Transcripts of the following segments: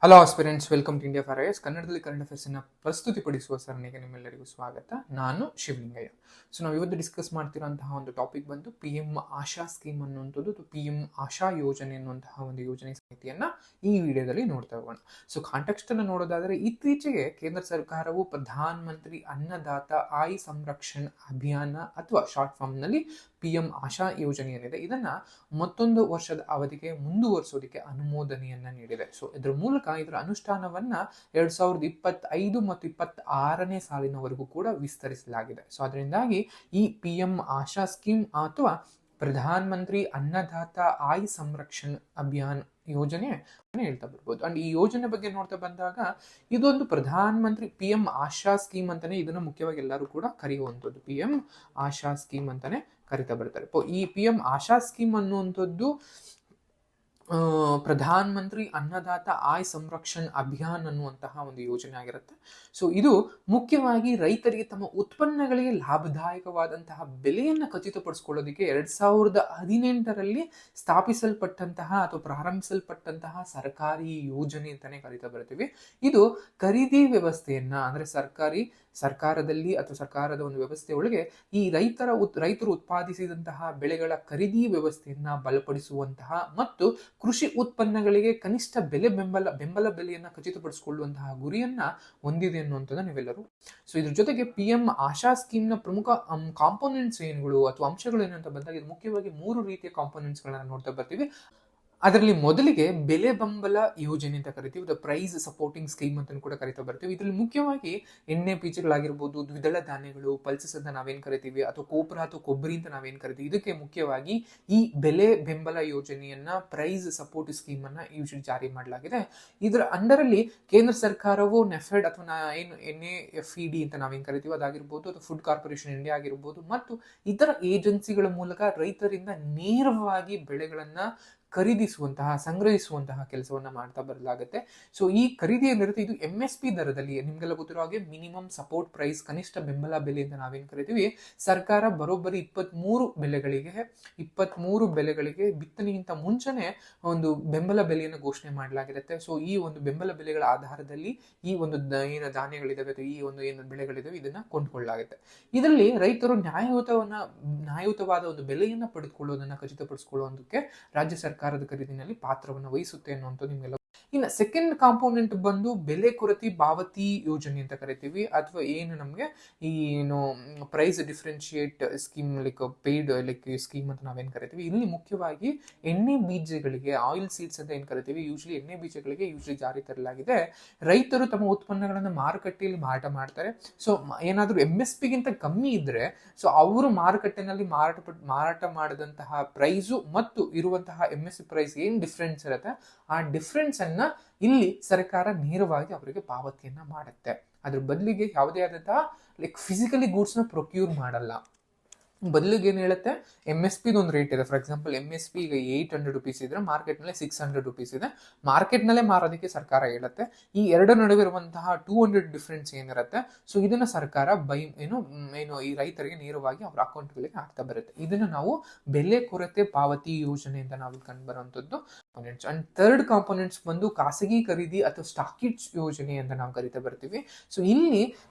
Hello aspirants, welcome to India for IAS. ಕನ್ನಡದಲ್ಲಿ current ಅಫೇರ್ಸ್ನ ಪ್ರಸ್ತುತಿಪಡಿಸುವ ಸರಣಿಗೆ ನಿಮ್ಮೆಲ್ಲರಿಗೂ ಸ್ವಾಗತ. ನಾನು ಶಿವಲಿಂಗಯ್ಯ. ಸೊ ನಾವು ಇವತ್ತು ಡಿಸ್ಕಸ್ ಮಾಡ್ತಿರೋಂತಹ ಒಂದು ಟಾಪಿಕ್ ಬಂದು PM ಆಶಾ ಸ್ಕೀಮ್ ಅನ್ನುವಂಥದ್ದು, PM ಆಶಾ ಯೋಜನೆ ಅನ್ನುವಂತಹ ಒಂದು ಯೋಜನೆ ಸಮಿತಿಯನ್ನ ಈ ವಿಡಿಯೋದಲ್ಲಿ ನೋಡ್ತಾ ಹೋಗೋಣ. ಸೊ ಕಾಂಟೆಕ್ಸ್ಟ್ ಅನ್ನು ನೋಡೋದಾದ್ರೆ, ಇತ್ತೀಚೆಗೆ ಕೇಂದ್ರ ಸರ್ಕಾರವು ಪ್ರಧಾನ ಮಂತ್ರಿ ಅನ್ನದಾತ ಆಯ್ ಸಂರಕ್ಷಣ್ ಅಭಿಯಾನ ಅಥವಾ ಶಾರ್ಟ್ ಫಾರ್ಮ್ ನಲ್ಲಿ PM ಆಶಾ ಯೋಜನೆ ಏನಿದೆ ಇದನ್ನ ಮತ್ತೊಂದು ವರ್ಷದ ಅವಧಿಗೆ ಮುಂದುವರಿಸೋದಕ್ಕೆ ಅನುಮೋದನೆಯನ್ನ ನೀಡಿದೆ. ಸೊ ಇದರ ಮೂಲಕ ಇದರ ಅನುಷ್ಠಾನವನ್ನ 2025 ಮತ್ತು 26ನೇ ಸಾಲಿನವರೆಗೂ ಕೂಡ ವಿಸ್ತರಿಸಲಾಗಿದೆ. ಸೊ ಅದರಿಂದಾಗಿ ಈ PM ಆಶಾ ಸ್ಕೀಮ್ ಅಥವಾ ಪ್ರಧಾನ ಮಂತ್ರಿ ಅನ್ನದಾತ ಆಯ್ ಸಂರಕ್ಷಣ್ ಅಭಿಯಾನ್ ಯೋಜನೆ ಹೇಳ್ತಾ ಬರ್ಬೋದು. ಅಂಡ್ ಈ ಯೋಜನೆ ಬಗ್ಗೆ ನೋಡ್ತಾ ಬಂದಾಗ, ಇದೊಂದು ಪ್ರಧಾನ ಮಂತ್ರಿ PM ಆಶಾ ಸ್ಕೀಮ್ ಅಂತಾನೆ ಇದನ್ನ ಮುಖ್ಯವಾಗಿ ಎಲ್ಲರೂ ಕೂಡ ಕರೆಯುವಂಥದ್ದು. PM ಆಶಾ ಸ್ಕೀಮ್ ಅಂತಾನೆ ಕರಿತಾ ಬರ್ತಾರೆ. ಈ PM ಆಶಾ ಸ್ಕೀಮ್ ಅನ್ನುವಂಥದ್ದು ಪ್ರಧಾನ ಮಂತ್ರಿ ಅನ್ನದಾತ ಆಯ್ ಸಂರಕ್ಷಣ್ ಅಭಿಯಾನ್ ಅನ್ನುವಂತಹ ಒಂದು ಯೋಜನೆ ಆಗಿರುತ್ತೆ. ಸೊ ಇದು ಮುಖ್ಯವಾಗಿ ರೈತರಿಗೆ ತಮ್ಮ ಉತ್ಪನ್ನಗಳಿಗೆ ಲಾಭದಾಯಕವಾದಂತಹ ಬೆಲೆಯನ್ನು ಖಚಿತಪಡಿಸಿಕೊಳ್ಳೋದಕ್ಕೆ 2018ರಲ್ಲಿ ಸ್ಥಾಪಿಸಲ್ಪಟ್ಟಂತಹ ಅಥವಾ ಪ್ರಾರಂಭಿಸಲ್ಪಟ್ಟಂತಹ ಸರ್ಕಾರಿ ಯೋಜನೆ ಅಂತಾನೆ ಕರಿತಾ ಬರ್ತೀವಿ. ಇದು ಖರೀದಿ ವ್ಯವಸ್ಥೆಯನ್ನ, ಅಂದ್ರೆ ಸರ್ಕಾರದಲ್ಲಿ ಅಥವಾ ಸರ್ಕಾರದ ಒಂದು ವ್ಯವಸ್ಥೆ ಒಳಗೆ ಈ ರೈತರು ಉತ್ಪಾದಿಸಿದಂತಹ ಬೆಳೆಗಳ ಖರೀದಿ ವ್ಯವಸ್ಥೆಯನ್ನ ಬಲಪಡಿಸುವಂತಹ ಮತ್ತು ಕೃಷಿ ಉತ್ಪನ್ನಗಳಿಗೆ ಕನಿಷ್ಠ ಬೆಂಬಲ ಬೆಲೆಯನ್ನ ಖಚಿತಪಡಿಸಿಕೊಳ್ಳುವಂತಹ ಗುರಿಯನ್ನ ಹೊಂದಿದೆ ಅನ್ನುವಂಥದ್ದು ನೀವೆಲ್ಲರೂ. ಸೊ ಇದ್ರ ಜೊತೆಗೆ PM ಆಶಾ ಸ್ಕೀಮ್ ನ ಪ್ರಮುಖ ಕಾಂಪೋನೆಂಟ್ಸ್ ಏನುಗಳು ಅಥವಾ ಅಂಶಗಳು ಏನು ಅಂತ ಬಂದಾಗ, ಇದು ಮುಖ್ಯವಾಗಿ 3 ರೀತಿಯ ಕಾಂಪೋನೆಂಟ್ಸ್ ಗಳನ್ನ ನೋಡ್ತಾ ಬರ್ತೀವಿ. ಅದರಲ್ಲಿ ಮೊದಲಿಗೆ ಬೆಲೆ ಬೆಂಬಲ ಯೋಜನೆ ಅಂತ ಕರಿತೀವಿ, ಪ್ರೈಸ್ ಸಪೋರ್ಟಿಂಗ್ ಸ್ಕೀಮ್ ಅಂತ ಕೂಡ ಕರಿತಾ ಬರ್ತೀವಿ. ಇದರಲ್ಲಿ ಮುಖ್ಯವಾಗಿ ಎಣ್ಣೆ ಬೀಜಗಳಾಗಿರ್ಬೋದು, ದ್ವಿದಳ ಧಾನ್ಯಗಳು, ಪಲ್ಸಸ್ ಅಂತ ನಾವೇನ್ ಕರಿತೀವಿ, ಅಥವಾ ಕೋಪರ ಅಥವಾ ಕೊಬ್ಬರಿ ಅಂತ ನಾವೇನ್ ಕರಿತೀವಿ, ಇದಕ್ಕೆ ಮುಖ್ಯವಾಗಿ ಈ ಬೆಲೆ ಬೆಂಬಲ ಯೋಜನೆಯನ್ನ, ಪ್ರೈಸ್ ಸಪೋರ್ಟ್ ಸ್ಕೀಮ್ ಅನ್ನ ಯೂಶಲಿ ಜಾರಿ ಮಾಡಲಾಗಿದೆ. ಇದರ ಅಂಡರಲ್ಲಿ ಕೇಂದ್ರ ಸರ್ಕಾರವು ನೆಫೆಡ್ ಅಥವಾ ಏನು NAFED ಅಂತ ನಾವೇನ್ ಕರಿತೀವಿ ಅದಾಗಿರ್ಬೋದು, ಅಥವಾ ಫುಡ್ ಕಾರ್ಪೊರೇಷನ್ ಇಂಡಿಯಾ ಆಗಿರ್ಬೋದು, ಮತ್ತು ಇತರ ಏಜೆನ್ಸಿಗಳ ಮೂಲಕ ರೈತರಿಂದ ನೇರವಾಗಿ ಬೆಳೆಗಳನ್ನ ಸಂಗ್ರಹಿಸುವಂತಹ ಕೆಲಸವನ್ನ ಮಾಡ್ತಾ ಬರಲಾಗುತ್ತೆ. ಸೊ ಈ ಖರೀದಿ ಏನಿರುತ್ತೆ ಇದು MSP ದರದಲ್ಲಿ, ನಿಮ್ಗೆಲ್ಲ ಗೊತ್ತಿರೋ ಹಾಗೆ ಮಿನಿಮಮ್ ಸಪೋರ್ಟ್ ಪ್ರೈಸ್, ಕನಿಷ್ಠ ಬೆಂಬಲ ಬೆಲೆ ಅಂತ ನಾವೇನ್ ಕರಿತೀವಿ, ಸರ್ಕಾರ ಬರೋಬ್ಬರಿ 23 ಬೆಲೆಗಳಿಗೆ ಬಿತ್ತನೆಗಿಂತ ಮುಂಚೆನೆ ಒಂದು ಬೆಂಬಲ ಬೆಲೆಯನ್ನು ಘೋಷಣೆ ಮಾಡಲಾಗಿರುತ್ತೆ. ಸೊ ಈ ಒಂದು ಬೆಂಬಲ ಬೆಲೆಗಳ ಆಧಾರದಲ್ಲಿ ಈ ಒಂದು ಏನು ಧಾನ್ಯಗಳಿದಾವೆ ಅಥವಾ ಈ ಒಂದು ಏನು ಬೆಳೆಗಳಿದಾವೆ ಇದನ್ನ ಕೊಂಡ್ಕೊಳ್ಳಲಾಗುತ್ತೆ. ಇದರಲ್ಲಿ ರೈತರು ನ್ಯಾಯಯುತವಾದ ಒಂದು ಬೆಲೆಯನ್ನ ಪಡೆದುಕೊಳ್ಳೋದನ್ನ ಖಚಿತಪಡಿಸಿಕೊಳ್ಳುವುದಕ್ಕೆ ರಾಜ್ಯ ಸರ್ಕಾರದ ಖರೀದಿನಲ್ಲಿ ಪಾತ್ರವನ್ನು ವಹಿಸುತ್ತೆ ಅನ್ನುವಂಥದ್ದು ನಿಮ್ಗೆಲ್ಲ. ಇನ್ನು ಸೆಕೆಂಡ್ ಕಾಂಪೋನೆಂಟ್ ಬಂದು ಬೆಲೆ ಕೊರತೆ ಪಾವತಿ ಯೋಜನೆ ಅಂತ ಕರಿತೀವಿ, ಅಥವಾ ಏನು ನಮಗೆ ಏನು price differentiate scheme paid scheme ಅಂತ ನಾವೇನ್ ಕರಿತೀವಿ. ಇಲ್ಲಿ ಮುಖ್ಯವಾಗಿ ಎಣ್ಣೆ ಬೀಜಗಳಿಗೆ, ಆಯಿಲ್ ಸೀಡ್ಸ್ ಅಂತ ಏನ್ ಕರಿತೀವಿ, ಎಣ್ಣೆ ಬೀಜಗಳಿಗೆ ಜಾರಿ ತರಲಾಗಿದೆ. ರೈತರು ತಮ್ಮ ಉತ್ಪನ್ನಗಳನ್ನು ಮಾರುಕಟ್ಟೆಯಲ್ಲಿ ಮಾರಾಟ ಮಾಡ್ತಾರೆ. ಸೊ ಏನಾದ್ರೂ MSP ಗಿಂತ ಕಮ್ಮಿ ಇದ್ರೆ, ಸೊ ಅವರು ಮಾರುಕಟ್ಟೆನಲ್ಲಿ ಮಾರಾಟ ಮಾಡಿದಂತಹ ಪ್ರೈಸು ಮತ್ತು ಇರುವಂತಹ MSP ಪ್ರೈಸ್ ಏನ್ ಡಿಫ್ರೆನ್ಸ್ ಇರುತ್ತೆ, ಆ ಡಿಫ್ರೆನ್ಸ್ ಅನ್ನ ಇಲ್ಲಿ ಸರ್ಕಾರ ನೇರವಾಗಿ ಅವರಿಗೆ ಪಾವತಿಯನ್ನ ಮಾಡುತ್ತೆ. ಅದ್ರ ಬದಲಿಗೆ ಯಾವುದೇ ಆದಂತಹ ಫಿಸಿಕಲಿ ಗೂಡ್ಸ್ ನ ಪ್ರೊಕ್ಯೂರ್ ಮಾಡಲ್ಲ. ಬದಲಿಗೆ ಏನ್ ಹೇಳುತ್ತೆ, MSP ಒಂದು ರೇಟ್ ಇದೆ. ಫಾರ್ ಎಕ್ಸಾಂಪಲ್ MSP ಈಗ 800 ರುಪೀಸ್ ಇದ್ರೆ ಮಾರ್ಕೆಟ್ ನಲ್ಲಿ 600 ರುಪೀಸ್ ಇದೆ. ಮಾರ್ಕೆಟ್ ನಲ್ಲೇ ಮಾರೋದಕ್ಕೆ ಸರ್ಕಾರ ಹೇಳುತ್ತೆ. ಈ ಎರಡು ನಡುವೆ ಇರುವಂತಹ 200 ಡಿಫ್ರೆನ್ಸ್ ಏನಿರುತ್ತೆ, ಸೊ ಇದನ್ನ ಸರ್ಕಾರ ಏನು ಈ ರೈತರಿಗೆ ನೇರವಾಗಿ ಅವರ ಅಕೌಂಟ್ಗಳಿಗೆ ಹಾಕ್ತಾ ಬರುತ್ತೆ. ಇದನ್ನ ನಾವು ಬೆಲೆ ಕೊರತೆ ಪಾವತಿ ಯೋಜನೆ ಅಂತ ನಾವು ಕಂಡು ಬರುವಂತದ್ದು ಕಾಂಪೋನೆಂಟ್ಸ್. ಅಂಡ್ ಥರ್ಡ್ ಕಾಂಪೋನೆಂಟ್ಸ್ ಬಂದು ಖಾಸಗಿ ಖರೀದಿ ಅಥವಾ ಸ್ಟಾಕಿಟ್ಸ್ ಯೋಜನೆ ಅಂತ ನಾವು ಕರಿತಾ ಬರ್ತೀವಿ. ಸೊ ಇಲ್ಲಿ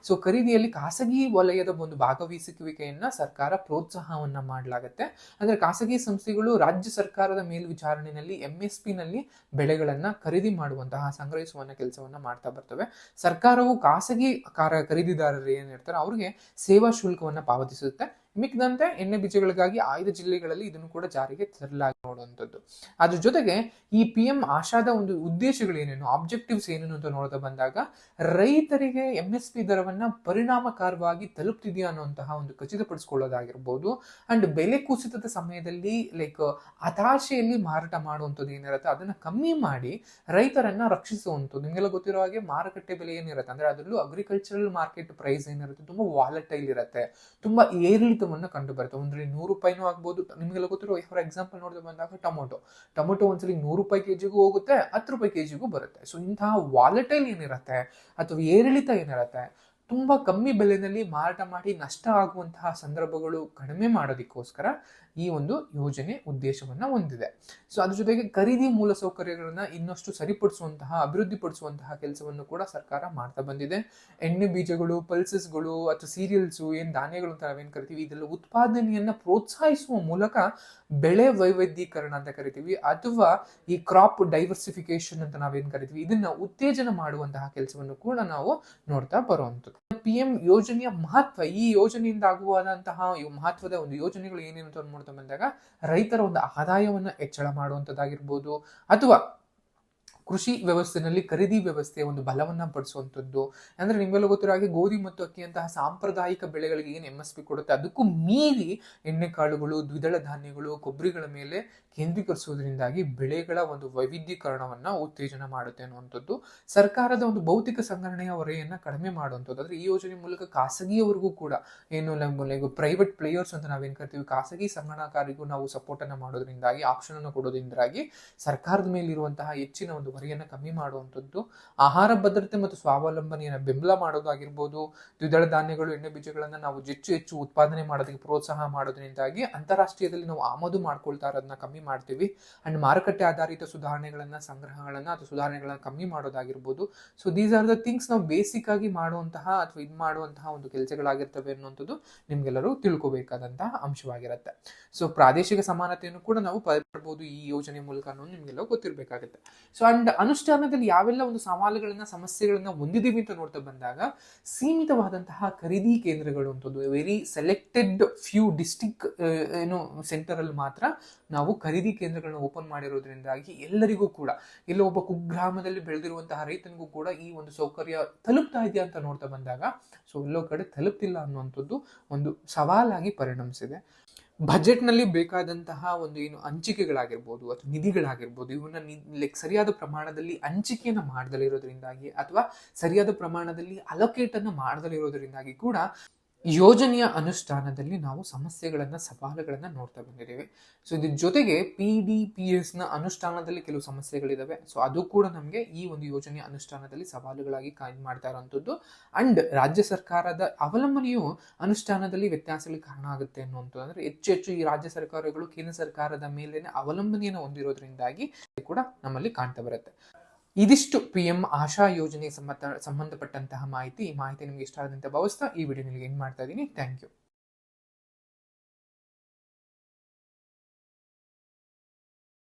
ಖರೀದಿಯಲ್ಲಿ ಖಾಸಗಿ ವಲಯದ ಒಂದು ಭಾಗವಹಿಸುವಿಕೆಯನ್ನ ಸರ್ಕಾರ ಪ್ರೋತ್ಸಾಹವನ್ನ ಮಾಡಲಾಗುತ್ತೆ. ಅಂದ್ರೆ ಖಾಸಗಿ ಸಂಸ್ಥೆಗಳು ರಾಜ್ಯ ಸರ್ಕಾರದ ಮೇಲ್ವಿಚಾರಣೆಯಲ್ಲಿ MSP ನಲ್ಲಿ ಬೆಳೆಗಳನ್ನ ಖರೀದಿ ಮಾಡುವಂತಹ, ಸಂಗ್ರಹಿಸುವಂತಹ ಕೆಲಸವನ್ನ ಮಾಡ್ತಾ ಬರ್ತವೆ. ಸರ್ಕಾರವು ಖಾಸಗಿ ಖರೀದಿದಾರರು ಏನಿರ್ತಾರೆ ಅವ್ರಿಗೆ ಸೇವಾ ಶುಲ್ಕವನ್ನ ಪಾವತಿಸುತ್ತೆ. ಮಿಕ್ಕಿದಂತೆ ಎಣ್ಣೆ ಬೀಜಗಳಿಗಾಗಿ ಆಯ್ದ ಜಿಲ್ಲೆಗಳಲ್ಲಿ ಇದನ್ನು ಕೂಡ ಜಾರಿಗೆ ತರಲಾಗಿ ನೋಡುವಂಥದ್ದು. ಅದ್ರ ಜೊತೆಗೆ ಈ PM ಆಶಾದ ಒಂದು ಉದ್ದೇಶಗಳು ಏನೇನು, ಆಬ್ಜೆಕ್ಟಿವ್ಸ್ ಏನೇನು ಅಂತ ನೋಡ್ತಾ ಬಂದಾಗ, ರೈತರಿಗೆ MSP ದರವನ್ನ ಪರಿಣಾಮಕಾರವಾಗಿ ತಲುಪ್ತಿದೆಯಾ ಅನ್ನುವಂತಹ ಒಂದು ಖಚಿತಪಡಿಸಿಕೊಳ್ಳೋದಾಗಿರ್ಬೋದು. ಅಂಡ್ ಬೆಲೆ ಕುಸಿತದ ಸಮಯದಲ್ಲಿ ಹತಾಶೆಯಲ್ಲಿ ಮಾರಾಟ ಮಾಡುವಂಥದ್ದು ಏನಿರುತ್ತೆ ಅದನ್ನ ಕಮ್ಮಿ ಮಾಡಿ ರೈತರನ್ನ ರಕ್ಷಿಸುವಂಥದ್ದು. ನಿಮಗೆಲ್ಲ ಗೊತ್ತಿರೋ ಹಾಗೆ ಮಾರುಕಟ್ಟೆ ಬೆಲೆ ಏನಿರುತ್ತೆ, ಅಂದ್ರೆ ಅದರಲ್ಲೂ ಅಗ್ರಿಕಲ್ಚರಲ್ ಮಾರ್ಕೆಟ್ ಪ್ರೈಸ್ ಏನಿರುತ್ತೆ ತುಂಬಾ ವಾಲಟೈಲ್ ಇರುತ್ತೆ, ತುಂಬಾ ಏರಿಳಿತವನ್ನು ಕಂಡು ಬರುತ್ತೆ. ಒಂದ್ರಲ್ಲಿ 100 ರೂಪಾಯಿನೂ ಆಗ್ಬೋದು. ನಿಮಗೆಲ್ಲ ಗೊತ್ತಿರೋ, ಫಾರ್ ಎಕ್ಸಾಂಪಲ್ ನೋಡಿದ್ರೆ ಬಂದಾಗ ಟೊಮೊಟೊ ಒಂದ್ಸಲಿ 100 ರೂಪಾಯಿ ಕೆಜಿಗೂ ಹೋಗುತ್ತೆ, 10 ರೂಪಾಯಿ ಕೆಜಿಗೂ ಬರುತ್ತೆ. ಸೊ ಇಂತಹ ವಾಲಟೈಲ್ ಏನಿರುತ್ತೆ ಅಥವಾ ಏರಿಳಿತ ಏನಿರುತ್ತೆ, ತುಂಬಾ ಕಮ್ಮಿ ಬೆಲೆಯಲ್ಲಿ ಮಾರಾಟ ಮಾಡಿ ನಷ್ಟ ಆಗುವಂತಹ ಸಂದರ್ಭಗಳು ಕಡಿಮೆ ಮಾಡೋದಕ್ಕೋಸ್ಕರ ಈ ಒಂದು ಯೋಜನೆ ಉದ್ದೇಶವನ್ನ ಹೊಂದಿದೆ. ಸೊ ಅದ್ರ ಜೊತೆಗೆ ಖರೀದಿ ಮೂಲಸೌಕರ್ಯಗಳನ್ನ ಇನ್ನಷ್ಟು ಸರಿಪಡಿಸುವಂತಹ, ಅಭಿವೃದ್ಧಿಪಡಿಸುವಂತಹ ಕೆಲಸವನ್ನು ಕೂಡ ಸರ್ಕಾರ ಮಾಡ್ತಾ ಬಂದಿದೆ. ಎಣ್ಣೆ ಬೀಜಗಳು, ಪಲ್ಸಸ್ಗಳು ಅಥವಾ ಸೀರಿಯಲ್ಸು, ಧಾನ್ಯಗಳು ಅಂತ ನಾವೇನ್ ಕರಿತೀವಿ, ಇದೆಲ್ಲ ಉತ್ಪಾದನೆಯನ್ನ ಪ್ರೋತ್ಸಾಹಿಸುವ ಮೂಲಕ ಬೆಳೆ ವೈವಿಧ್ಯೀಕರಣ ಅಂತ ಕರಿತೀವಿ, ಅಥವಾ ಈ ಕ್ರಾಪ್ ಡೈವರ್ಸಿಫಿಕೇಶನ್ ಅಂತ ನಾವೇನ್ ಕರಿತೀವಿ, ಇದನ್ನ ಉತ್ತೇಜನ ಮಾಡುವಂತಹ ಕೆಲಸವನ್ನು ಕೂಡ ನಾವು ನೋಡ್ತಾ ಬರುವಂಥದ್ದು. PM ಯೋಜನೆಯ ಮಹತ್ವ, ಈ ಯೋಜನೆಯಿಂದ ಆಗುವಂತಹ ಮಹತ್ವದ ಒಂದು ಯೋಜನೆಗಳು ಏನೇನು ಅಂತ ನೋಡ್ತಾ ಬಂದಾಗ, ರೈತರ ಒಂದು ಆದಾಯವನ್ನ ಹೆಚ್ಚಳ ಮಾಡುವಂಥದ್ದಾಗಿರ್ಬೋದು, ಅಥವಾ ಕೃಷಿ ವ್ಯವಸ್ಥೆಯಲ್ಲಿ ಖರೀದಿ ವ್ಯವಸ್ಥೆಯ ಒಂದು ಬಲವನ್ನ ಪಡಿಸುವಂಥದ್ದು. ಅಂದ್ರೆ ನಿಮ್ಗೆಲ್ಲ ಗೊತ್ತಿರೋ ಹಾಗೆ ಗೋಧಿ ಮತ್ತು ಅಕ್ಕಿಯಂತಹ ಸಾಂಪ್ರದಾಯಿಕ ಬೆಳೆಗಳಿಗೆ ಏನು MSP ಕೊಡುತ್ತೆ, ಅದಕ್ಕೂ ಮೀರಿ ಎಣ್ಣೆಕಾಳುಗಳು, ದ್ವಿದಳ ಧಾನ್ಯಗಳು, ಕೊಬ್ಬರಿಗಳ ಮೇಲೆ ಕೇಂದ್ರೀಕರಿಸುವುದರಿಂದಾಗಿ ಬೆಳೆಗಳ ಒಂದು ವೈವಿಧ್ಯೀಕರಣವನ್ನ ಉತ್ತೇಜನ ಮಾಡುತ್ತೆ ಅನ್ನುವಂಥದ್ದು. ಸರ್ಕಾರದ ಒಂದು ಭೌತಿಕ ಸಂಗ್ರಹಣೆಯ ಹೊರೆಯನ್ನ ಕಡಿಮೆ ಮಾಡುವಂಥದ್ದು. ಅಂದ್ರೆ ಈ ಯೋಜನೆ ಮೂಲಕ ಖಾಸಗಿಯವರಿಗೂ ಕೂಡ, ಏನು ಪ್ರೈವೇಟ್ ಪ್ಲೇಯರ್ಸ್ ಅಂತ ನಾವೇನ್ ಕರಿತೀವಿ, ಖಾಸಗಿ ಸಂಗಣಕಾರಿಗೂ ನಾವು ಸಪೋರ್ಟ್ ಅನ್ನ ಮಾಡೋದ್ರಿಂದಾಗಿ, ಆಪ್ಷನ್ ಅನ್ನು ಕೊಡೋದ್ರಿಂದಾಗಿ ಸರ್ಕಾರದ ಮೇಲಿರುವಂತಹ ಹೆಚ್ಚಿನ ಒಂದು ಹೊರೆಯನ್ನು ಕಮ್ಮಿ ಮಾಡುವಂಥದ್ದು. ಆಹಾರ ಭದ್ರತೆ ಮತ್ತು ಸ್ವಾವಲಂಬನೆಯನ್ನು ಬೆಂಬಲ ಮಾಡೋದಾಗಿರ್ಬೋದು. ದ್ವಿದಳ ಧಾನ್ಯಗಳು, ಎಣ್ಣೆ ಬೀಜಗಳನ್ನ ನಾವು ಹೆಚ್ಚು ಉತ್ಪಾದನೆ ಮಾಡೋದಕ್ಕೆ ಪ್ರೋತ್ಸಾಹ ಮಾಡೋದ್ರಿಂದಾಗಿ ಅಂತಾರಾಷ್ಟ್ರೀಯದಲ್ಲಿ ನಾವು ಆಮದು ಮಾಡ್ಕೊಳ್ತಾ ಇರೋದನ್ನ ಕಮ್ಮಿ ಮಾಡ್ತೀವಿ. ಅಂಡ್ ಮಾರುಕಟ್ಟೆ ಆಧಾರಿತ ಸುಧಾರಣೆಗಳನ್ನ, ಸಂಗ್ರಹಗಳನ್ನ ಅಥವಾ ಸುಧಾರಣೆಗಳನ್ನ ಕಮ್ಮಿ ಮಾಡೋದಾಗಿರ್ಬೋದು. So these are the things ನಾವು ಬೇಸಿಕ್ ಆಗಿ ಮಾಡುವಂತಹ ಅಥವಾ ಇದು ಮಾಡುವಂತಹ ಒಂದು ಕೆಲಸಗಳಾಗಿರ್ತವೆ ಅನ್ನುವಂಥದ್ದು ನಿಮ್ಗೆಲ್ಲರೂ ತಿಳ್ಕೋಬೇಕಾದಂತಹ ಅಂಶವಾಗಿರುತ್ತೆ. ಸೊ ಪ್ರಾದೇಶಿಕ ಸಮಾನತೆಯನ್ನು ಕೂಡ ನಾವು ಪಡೆಯಬಹುದು ಈ ಯೋಜನೆ ಮೂಲಕ ಅನ್ನೋದು ನಿಮ್ಗೆಲ್ಲ ಗೊತ್ತಿರಬೇಕಾಗುತ್ತೆ. ಸೊ ಅಂಡ್ ಅನುಷ್ಠಾನದಲ್ಲಿ ಯಾವೆಲ್ಲ ಒಂದು ಸವಾಲುಗಳನ್ನ, ಸಮಸ್ಯೆಗಳನ್ನ ಹೊಂದಿದೀವಿ ಅಂತ ನೋಡ್ತಾ ಬಂದಾಗ, ಸೀಮಿತವಾದಂತಹ ಖರೀದಿ ಕೇಂದ್ರಗಳು ಅಂತದ್ದು, very selected few district centre ಅಲ್ಲಿ ಮಾತ್ರ ನಾವು ಖರೀದಿ ಕೇಂದ್ರಗಳನ್ನ ಓಪನ್ ಮಾಡಿರೋದ್ರಿಂದಾಗಿ ಎಲ್ಲರಿಗೂ ಕೂಡ, ಎಲ್ಲೋ ಒಬ್ಬ ಕುಗ್ರಾಮದಲ್ಲಿ ಬೆಳೆದಿರುವಂತಹ ರೈತನಿಗೂ ಕೂಡ ಈ ಒಂದು ಸೌಕರ್ಯ ತಲುಪ್ತಾ ಇದೆಯಾ ಅಂತ ನೋಡ್ತಾ ಬಂದಾಗ, ಸೊ ಎಲ್ಲೋ ಕಡೆ ತಲುಪ್ತಿಲ್ಲ ಅನ್ನುವಂಥದ್ದು ಒಂದು ಸವಾಲಾಗಿ ಪರಿಣಮಿಸಿದೆ. ಬಜೆಟ್ನಲ್ಲಿ ಬೇಕಾದಂತಹ ಒಂದು ಏನು ಹಂಚಿಕೆಗಳಾಗಿರ್ಬೋದು ಅಥವಾ ನಿಧಿಗಳಾಗಿರ್ಬೋದು, ಇವನ್ನ ಸರಿಯಾದ ಪ್ರಮಾಣದಲ್ಲಿ ಹಂಚಿಕೆಯನ್ನು ಮಾಡದಲ್ಲಿರೋದ್ರಿಂದಾಗಿ ಅಥವಾ ಸರಿಯಾದ ಪ್ರಮಾಣದಲ್ಲಿ ಅಲೋಕೇಟ್ ಅನ್ನು ಮಾಡದಲ್ಲಿರೋದ್ರಿಂದಾಗಿ ಕೂಡ ಯೋಜನೆಯ ಅನುಷ್ಠಾನದಲ್ಲಿ ನಾವು ಸಮಸ್ಯೆಗಳನ್ನ, ಸವಾಲುಗಳನ್ನ ನೋಡ್ತಾ ಬಂದಿದ್ದೇವೆ. ಸೊ ಇದ್ರ ಜೊತೆಗೆ PDPS ನ ಅನುಷ್ಠಾನದಲ್ಲಿ ಕೆಲವು ಸಮಸ್ಯೆಗಳಿದಾವೆ. ಸೊ ಅದು ಕೂಡ ನಮಗೆ ಈ ಒಂದು ಯೋಜನೆಯ ಅನುಷ್ಠಾನದಲ್ಲಿ ಸವಾಲುಗಳಾಗಿ ಮಾಡ್ತಾ ಇರುವಂತದ್ದು. ಅಂಡ್ ರಾಜ್ಯ ಸರ್ಕಾರದ ಅವಲಂಬನೆಯು ಅನುಷ್ಠಾನದಲ್ಲಿ ವ್ಯತ್ಯಾಸಗಳಿಗೆ ಕಾರಣ ಆಗುತ್ತೆ ಅನ್ನುವಂಥದ್ದು. ಅಂದ್ರೆ ಹೆಚ್ಚು ಈ ರಾಜ್ಯ ಸರ್ಕಾರಗಳು ಕೇಂದ್ರ ಸರ್ಕಾರದ ಮೇಲೆ ಅವಲಂಬನೆಯನ್ನು ಹೊಂದಿರೋದ್ರಿಂದಾಗಿ ಕೂಡ ನಮ್ಮಲ್ಲಿ ಕಾಣ್ತಾ ಬರುತ್ತೆ. ಇದಿಷ್ಟು PM ಆಶಾ ಯೋಜನೆಗೆ ಸಂಬಂಧಪಟ್ಟಂತಹ ಮಾಹಿತಿ. ಈ ಮಾಹಿತಿ ನಿಮ್ಗೆ ಇಷ್ಟ ಆದಂತೆ ಭಾವಿಸ್ತಾ ಈ ವಿಡಿಯೋ ನಿಮಗೆ ಎಂಡ್ ಮಾಡ್ತಾ ಇದ್ದೀನಿ. Thank you.